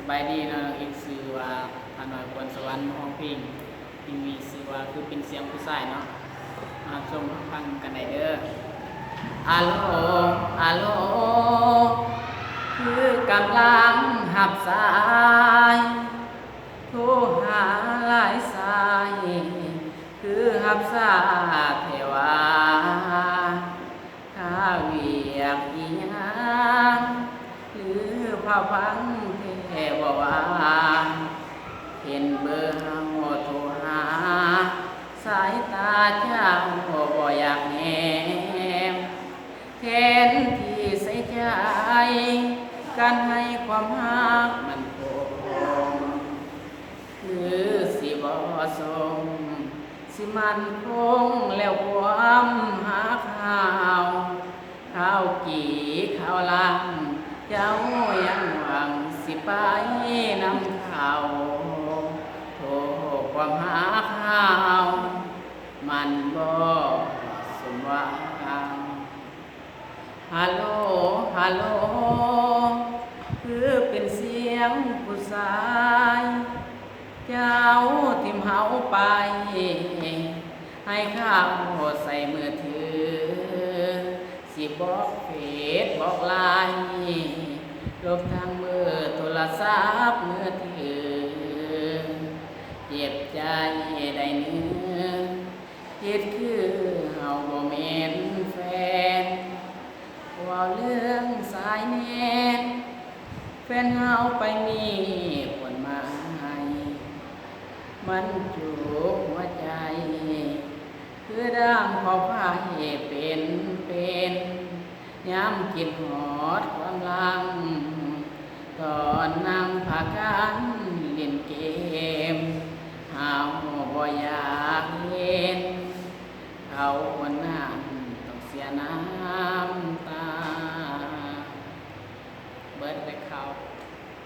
บายดีเนาะอีกชื่อว่าพาน้อยควรสวรรค์ห้องเพลงที่มีชื่อว่าคือเป็นเสียงผู้ชายเนาะมาชมฟังกันได้เด้ออะโลอะโลคือกำลังหับสายโทรหาหลายสายคือหับสายเทวาข้าเวียกอีหยังหรือพาพังเทววาเห็นเบอร์เฮาโทรหาสายตาเจ้าบ่อยากแหมแทนที่ใส่ใจการให้ความรักมันคงคือสิบ่สมสิมันคงแล้วความหาข้าวกี่ข้าวลังเจ้ายังหวังสิไปนำข้าวโทความหาข้าวมันบ่สมหวังฮัลโหลฮัลโหลคือเป็นเสียงผู้ชายเจ้าทิมเฮาไปให้ข้าวใส่มือถือสิบอกเฟซบอกไลน์ลบทางมือโทรศัพท์มือถือเจ็บใจได้เนื้อเฮ็ดคือเฮาบ่แม่นแฟนว่าเรื่องสายแน่แฟนเฮาไปมีคนใหม่มันจุกหัวใจคือร่างขอพายเป็นย้ำคิดหอดความลังตอนนั่งพากันเล่นเกมหาบ่อยากเห็นเขา